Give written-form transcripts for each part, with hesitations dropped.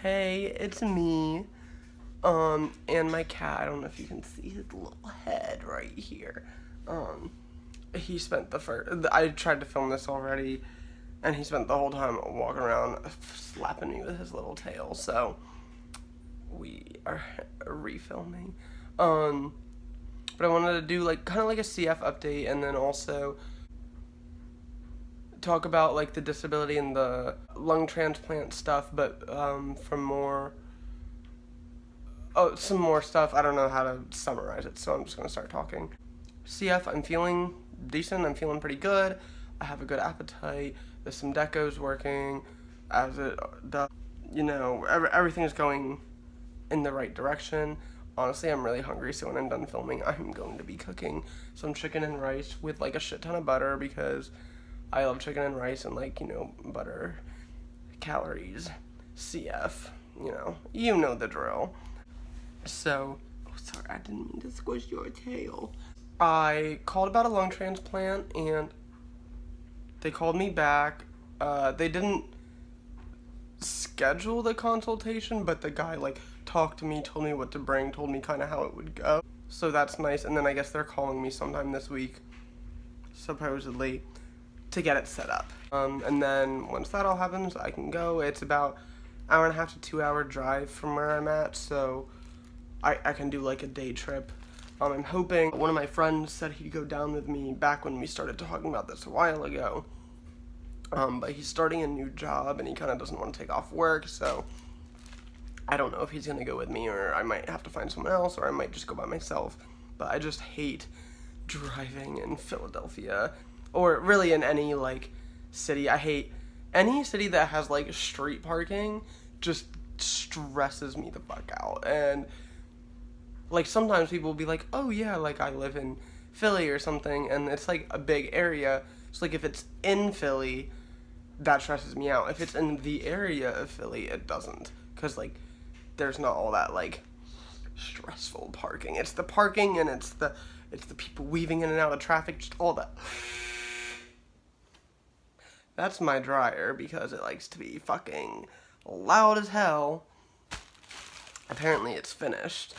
Hey, it's me. And my cat, I don't know if you can see his little head right here. He spent I tried to film this already, and he spent the whole time walking around slapping me with his little tail, so we are refilming. But I wanted to do kind of like a CF update, and then also talk about like the disability and the lung transplant stuff, but from some more stuff. I don't know how to summarize it, so I'm just gonna start talking. CF, I'm feeling decent. I'm feeling pretty good. I have a good appetite. There's some decos working as it does. You know, everything is going in the right direction. Honestly, I'm really hungry, so when I'm done filming, I'm going to be cooking some chicken and rice with like a shit ton of butter, because I love chicken and rice, and butter, calories, CF, you know the drill. So, sorry, I didn't mean to squish your tail. I called about a lung transplant, and they called me back. They didn't schedule the consultation, but the guy talked to me, told me what to bring, told me kind of how it would go. So that's nice. And then I guess they're calling me sometime this week, supposedly, to get it set up. And then once that all happens, I can go. It's about 1.5 to 2 hour drive from where I'm at, so I can do like a day trip. I'm hoping. One of my friends said he'd go down with me back when we started talking about this a while ago. But he's starting a new job, and he kind of doesn't want to take off work, so I don't know if he's going to go with me, or I might have to find someone else, or I might just go by myself. But I just hate driving in Philadelphia, or really in any city. I hate any city that has street parking. Just stresses me the fuck out. And sometimes people will be like, oh yeah, I live in Philly or something, and it's a big area. So if it's in Philly, that stresses me out. If it's in the area of Philly, it doesn't, because there's not all that stressful parking. It's the parking, and it's the people weaving in and out of traffic, just all that. That's my dryer, because it likes to be fucking loud as hell. Apparently it's finished.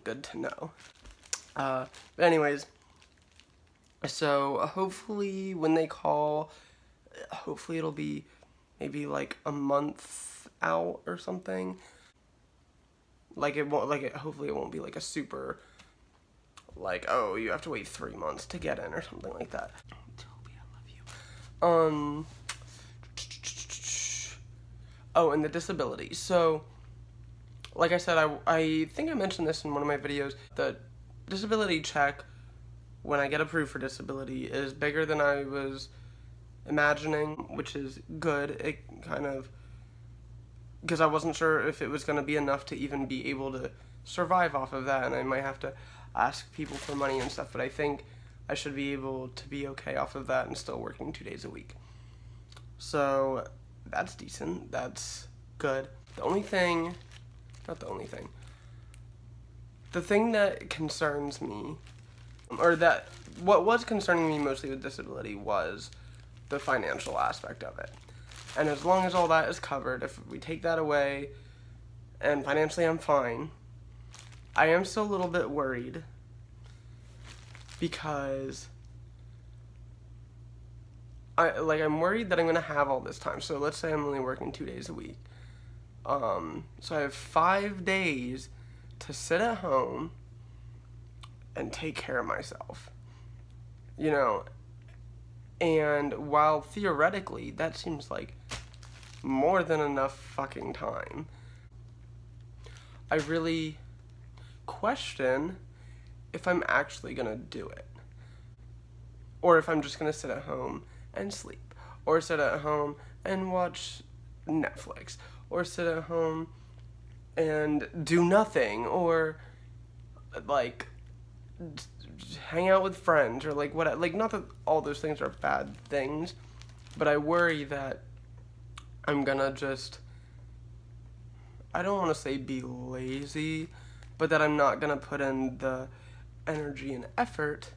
Good to know. But anyways, so hopefully when they call, hopefully it'll be maybe a month out or something. Hopefully it won't be a super, oh, you have to wait 3 months to get in or something like that. Toby, I love you. Oh, and the disability. So, like I said, I think I mentioned this in one of my videos. The disability check, when I get approved for disability, is bigger than I was imagining, which is good. It kind of, because I wasn't sure if it was going to be enough to even be able to survive off of that, and I might have to ask people for money and stuff, but I think I should be able to be okay off of that and still working 2 days a week. So that's decent. That's good. The thing that concerns me, or what was concerning me mostly with disability, was the financial aspect of it. And as long as all that is covered, if we take that away, and financially I'm fine, I am still a little bit worried, because I'm worried that I'm gonna have all this time. So let's say I'm only working 2 days a week. So I have 5 days to sit at home and take care of myself, and while theoretically that seems like more than enough fucking time, I really question if I'm actually gonna do it, or if I'm just gonna sit at home and sleep, or sit at home and watch Netflix, or sit at home and do nothing, or hang out with friends, or what. Not that all those things are bad things, but I worry that I'm gonna just, I don't want to say be lazy, but that I'm not gonna put in the energy and effort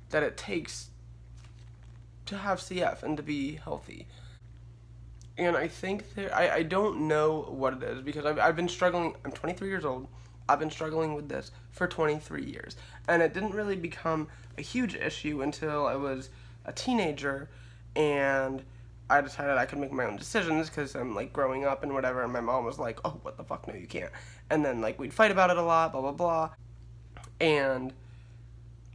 that it takes to have CF and to be healthy. And I think I don't know what it is, because I've been struggling. I'm 23 years old. I've been struggling with this for 23 years. And it didn't really become a huge issue until I was a teenager, and I decided I could make my own decisions because I'm like growing up and whatever, and my mom was like, oh, what the fuck, no, you can't. And then like we'd fight about it a lot, blah, blah, blah. And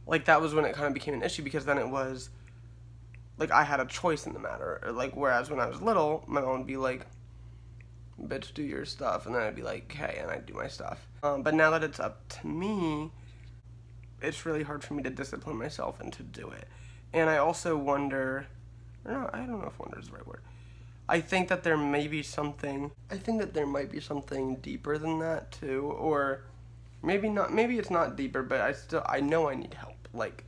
like that was when it kind of became an issue, because then it was like I had a choice in the matter. Like, whereas when I was little, my mom would be like, bitch, do your stuff, and then I'd be like, hey, and I'd do my stuff. But now that it's up to me, it's really hard for me to discipline myself and to do it. And I also wonder, or no, I don't know if wonder is the right word. I think that there may be something, I think that there might be something deeper than that too, or maybe not, maybe it's not deeper, but I know I need help, like,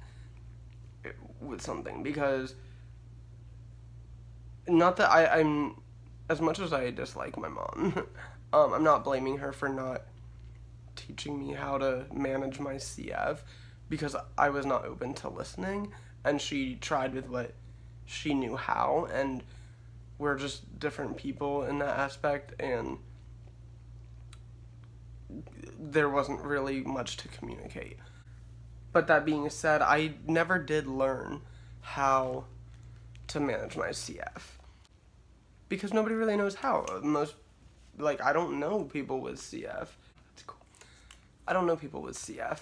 with something, because not that I'm, as much as I dislike my mom, I'm not blaming her for not teaching me how to manage my CF, because I was not open to listening, and she tried with what she knew how, and we're just different people in that aspect, and there wasn't really much to communicate. But that being said, I never did learn how to manage my CF, because nobody really knows how. I don't know people with CF. That's cool. I don't know people with CF.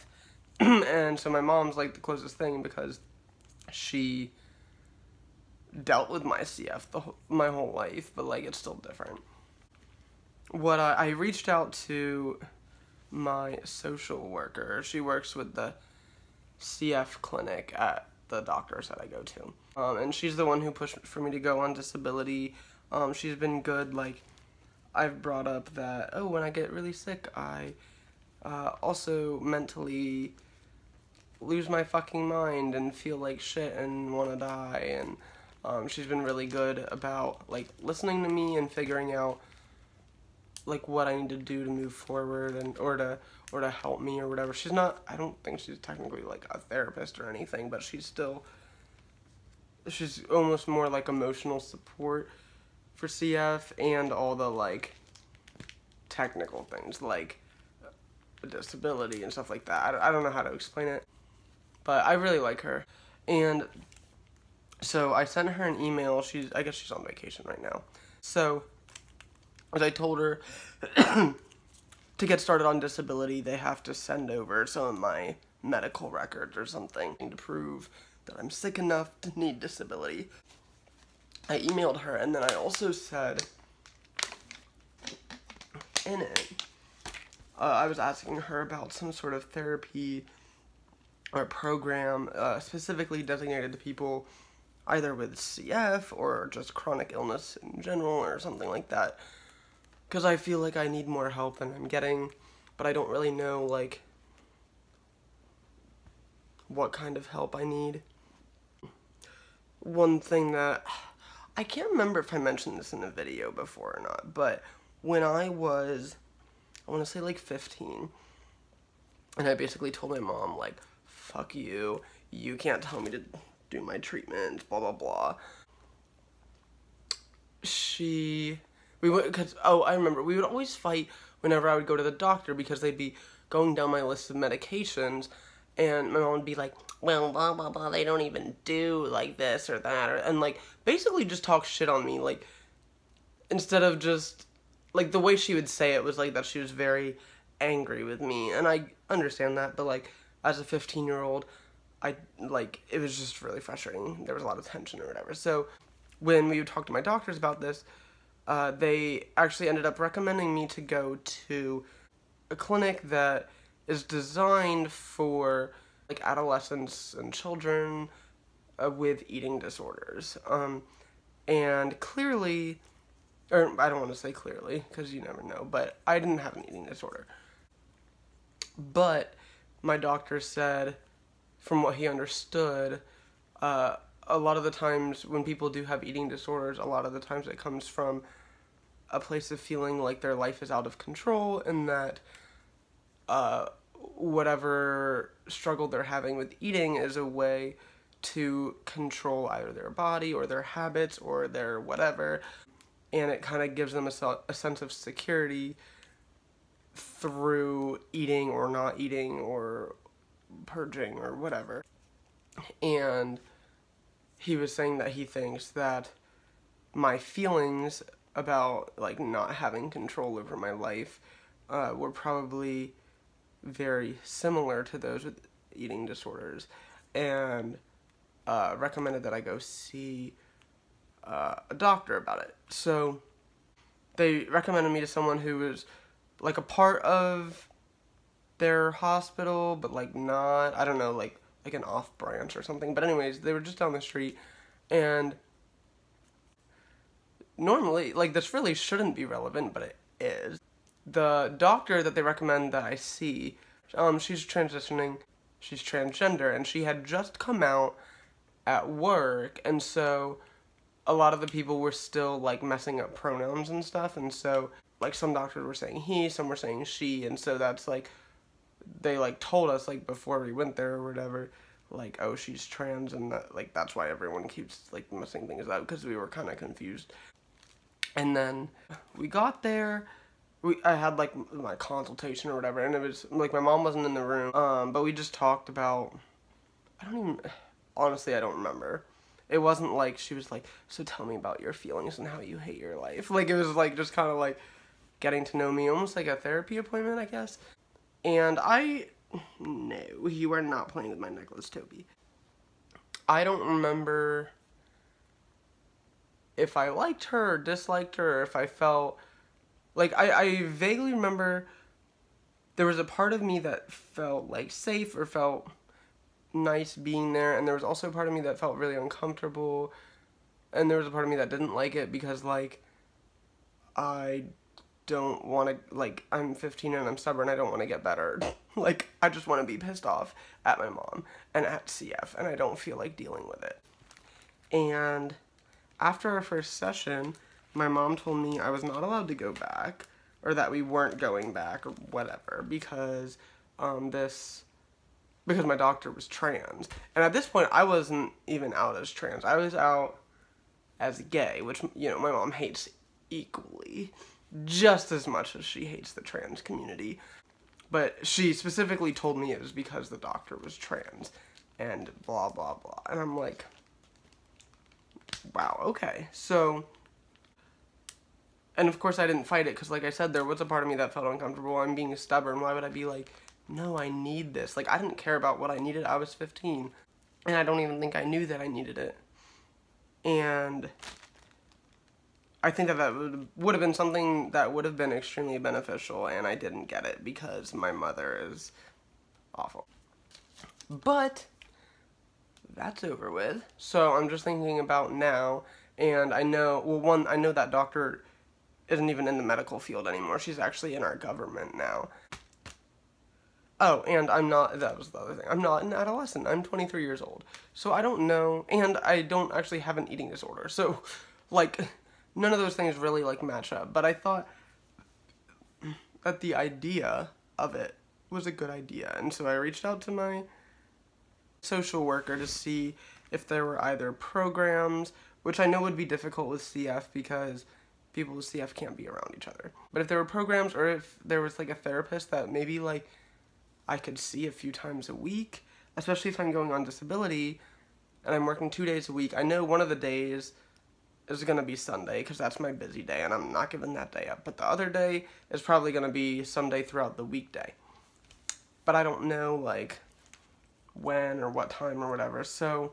And so my mom's like the closest thing, because she dealt with my CF my whole life, but like it's still different. What I reached out to my social worker. She works with the CF clinic at the doctor's that I go to. And she's the one who pushed for me to go on disability. She's been good. Like, I've brought up that, oh, when I get really sick, I also mentally lose my fucking mind and feel like shit and want to die. And she's been really good about, like, listening to me and figuring out, like, what I need to do to move forward, and or to help me or whatever. She's not, I don't think she's technically like a therapist or anything, but she's almost more like emotional support for CF and all the like technical things like disability and stuff like that. I don't know how to explain it, but I really like her. And so I sent her an email. I guess she's on vacation right now. So as I told her, to get started on disability, they have to send over some of my medical records or something to prove that I'm sick enough to need disability. I emailed her, and then I also said in it, I was asking her about some sort of therapy or program specifically designated to people either with CF or just chronic illness in general or something like that. Because I feel like I need more help than I'm getting, but I don't really know, like, what kind of help I need. One thing that, I can't remember if I mentioned this in a video before or not, but when I was, I want to say like 15, and I basically told my mom, like, fuck you, you can't tell me to do my treatment, blah, blah, blah. I remember, we would always fight whenever I would go to the doctor, because they'd be going down my list of medications, and my mom would be like, well, blah, blah, blah, they don't even do, like, this or that, and, like, basically just talk shit on me, like, instead of just, like, the way she would say it was, like, that she was very angry with me, and I understand that, but, like, as a 15-year-old, it was just really frustrating. There was a lot of tension or whatever. So when we would talk to my doctors about this, they actually ended up recommending me to go to a clinic that is designed for, like, adolescents and children with eating disorders. And clearly, or I don't want to say clearly, because you never know, but I didn't have an eating disorder. But my doctor said, from what he understood, a lot of the times when people do have eating disorders, a lot of the times it comes from a place of feeling like their life is out of control, and that whatever struggle they're having with eating is a way to control either their body or their habits or their whatever. and it kind of gives them a sense of security through eating or not eating or purging or whatever. And he was saying that he thinks that my feelings about like not having control over my life were probably very similar to those with eating disorders, and recommended that I go see a doctor about it. So they recommended me to someone who was like a part of their hospital, but like not, I don't know, like an off branch or something. But anyways, they were just down the street, and normally, like, this really shouldn't be relevant, but it is. The doctor that they recommend that I see, she's transitioning, she's transgender, and she had just come out at work, and so a lot of the people were still, like, messing up pronouns and stuff, and so, like, some doctors were saying he, some were saying she, and so that's, like, they, like, told us, like, before we went there or whatever, like, oh, she's trans, and that, like, that's why everyone keeps, like, messing things up, because we were kind of confused. And then we got there, I had, like, my consultation or whatever, and it was, like, my mom wasn't in the room, but we just talked about, honestly, I don't remember. It wasn't like, she was like, so tell me about your feelings and how you hate your life. Like, it was, like, just kind of, like, getting to know me, almost like a therapy appointment, I guess. And no, you are not playing with my necklace, Toby. I don't remember if I liked her or disliked her, or if I felt, like, I vaguely remember there was a part of me that felt, like, safe or felt nice being there, and there was also a part of me that felt really uncomfortable, and there was a part of me that didn't like it because, like, I don't want to, like, I'm 15 and I'm stubborn, I don't want to get better. Like, I just want to be pissed off at my mom and at CF, and I don't feel like dealing with it. And after our first session, my mom told me I was not allowed to go back, or that we weren't going back, or whatever, because because my doctor was trans. And at this point, I wasn't even out as trans. I was out as gay, which, you know, my mom hates equally, just as much as she hates the trans community. But she specifically told me it was because the doctor was trans, and blah, blah, blah. And I'm like, wow, okay. So, and of course I didn't fight it, because like I said, there was a part of me that felt uncomfortable. I'm being stubborn. Why would I be like, no, I need this? Like, I didn't care about what I needed. I was 15, and I don't even think I knew that I needed it. And I think that would have been something that would have been extremely beneficial, and I didn't get it because my mother is awful. But that's over with. So I'm just thinking about now, and I know, well, one, I know that doctor isn't even in the medical field anymore. She's actually in our government now. Oh, and I'm not, that was the other thing, I'm not an adolescent. I'm 23 years old. So I don't know, and I don't actually have an eating disorder. So, like, none of those things really, like, match up. But I thought that the idea of it was a good idea. And so I reached out to my social worker to see if there were either programs, which I know would be difficult with CF because people with CF can't be around each other. But if there were programs, or if there was, like, a therapist that maybe, like, I could see a few times a week, especially if I'm going on disability and I'm working 2 days a week. I know one of the days is going to be Sunday because that's my busy day and I'm not giving that day up. But the other day is probably going to be Sunday throughout the weekday. But I don't know, like, when or what time or whatever. So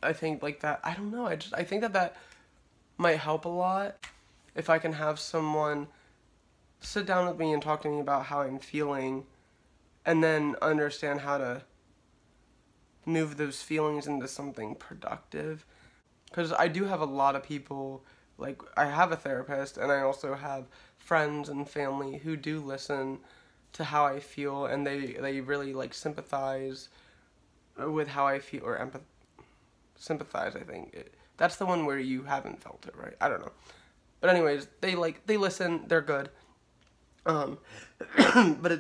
I think, like, that, I don't know, I think that might help a lot if I can have someone sit down with me and talk to me about how I'm feeling, and then understand how to move those feelings into something productive. Because I do have a lot of people, like, I have a therapist, and I also have friends and family who do listen to how I feel, and they really, like, sympathize with how I feel, or sympathize, I think. That's the one where you haven't felt it, right? I don't know. But anyways, they listen, they're good. But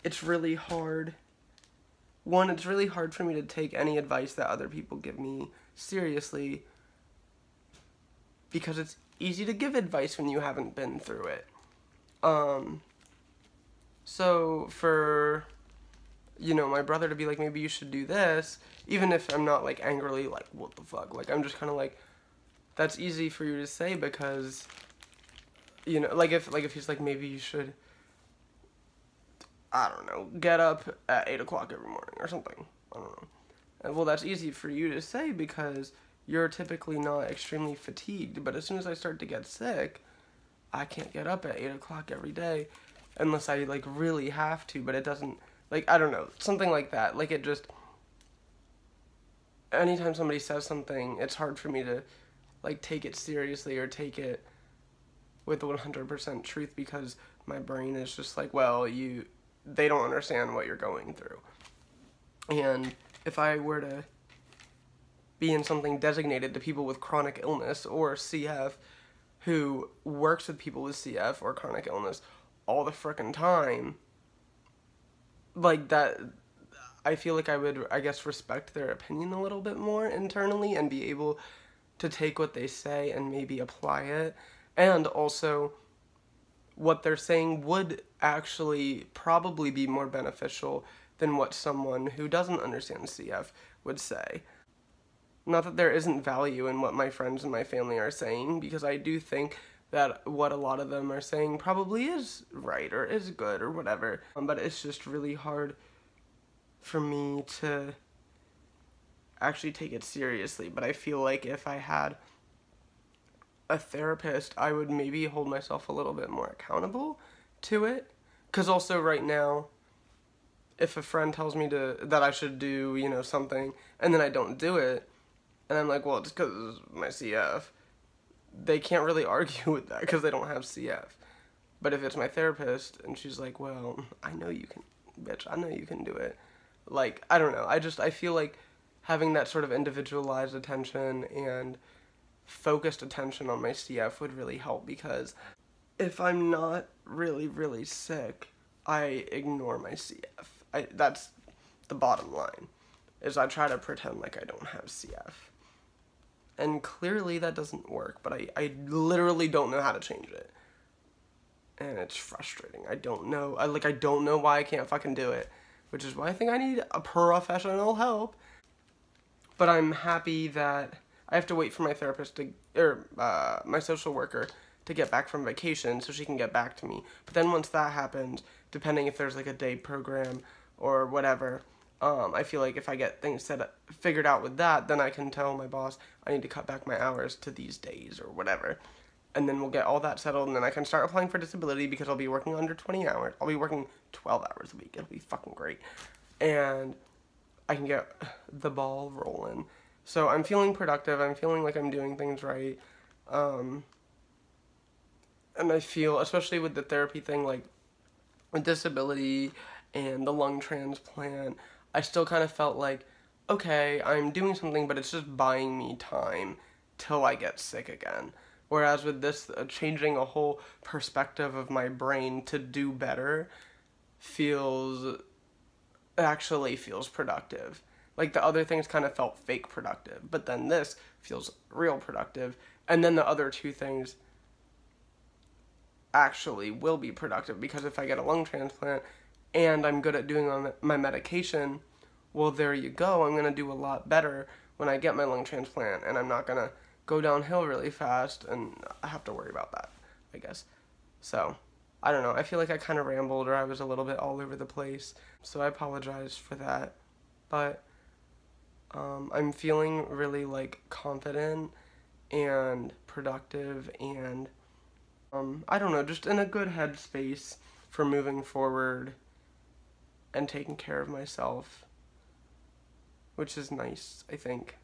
it's really hard. One, it's really hard for me to take any advice that other people give me seriously, because it's easy to give advice when you haven't been through it. So for, you know, my brother to be like, maybe you should do this, even if I'm not, like, angrily, like, what the fuck, like, I'm just kind of like, that's easy for you to say because, you know, like, if he's like, maybe you should, I don't know, get up at 8 o'clock every morning or something, I don't know. And, well, that's easy for you to say because you're typically not extremely fatigued, but as soon as I start to get sick, I can't get up at 8 o'clock every day unless I, like, really have to, but it doesn't, like, I don't know, something like that. Like, it just, anytime somebody says something, it's hard for me to, like, take it seriously or take it with 100% truth because my brain is just like, well, they don't understand what you're going through. And if I were to be in something designated to people with chronic illness or CF who works with people with CF or chronic illness all the frickin' time, like that, I feel like I would, I guess, respect their opinion a little bit more internally and be able to take what they say and maybe apply it. And also, what they're saying would actually probably be more beneficial than what someone who doesn't understand CF would say. Not that there isn't value in what my friends and my family are saying, because I do think that what a lot of them are saying probably is right or is good or whatever. But it's just really hard for me to actually take it seriously. But I feel like if I had a therapist, I would maybe hold myself a little bit more accountable to it. Because also right now, if a friend tells me that I should do, you know, something, and then I don't do it, and I'm like, well, it's because of my CF, they can't really argue with that because they don't have CF. But if it's my therapist, and she's like, well, I know you can, bitch, I know you can do it. Like, I don't know, I feel like having that sort of individualized attention and focused attention on my CF would really help, because if I'm not really, really sick, I ignore my CF. That's the bottom line, is I try to pretend like I don't have CF. And clearly that doesn't work, but I literally don't know how to change it. And it's frustrating. I don't know why I can't fucking do it, which is why I think I need a professional help. But I'm happy that I have to wait for my therapist my social worker to get back from vacation so she can get back to me. But then once that happens, depending if there's like a day program or whatever, I feel like if I get things figured out with that, then I can tell my boss I need to cut back my hours to these days or whatever. And then we'll get all that settled, and then I can start applying for disability because I'll be working under 20 hours. I'll be working 12 hours a week. It'll be fucking great. And I can get the ball rolling. So I'm feeling productive. I'm feeling like I'm doing things right. And I feel, especially with the therapy thing, like with disability and the lung transplant, I still kind of felt like, okay, I'm doing something, but it's just buying me time till I get sick again. Whereas with this, changing a whole perspective of my brain to do better actually feels productive. Like, the other things kind of felt fake productive, but then this feels real productive. And then the other two things actually will be productive, because if I get a lung transplant and I'm good at doing my medication, well, there you go. I'm going to do a lot better when I get my lung transplant, and I'm not going to go downhill really fast, and I have to worry about that, I guess. So, I don't know. I feel like I kind of rambled, or I was a little bit all over the place, so I apologize for that. But I'm feeling really, like, confident and productive, and I don't know, just in a good headspace for moving forward and taking care of myself, which is nice, I think.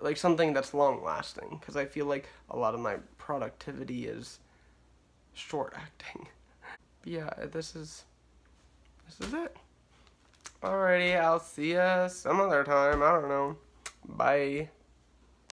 Like, something that's long-lasting, because I feel like a lot of my productivity is short-acting. But yeah, this is it. Alrighty, I'll see ya some other time, I don't know. Bye.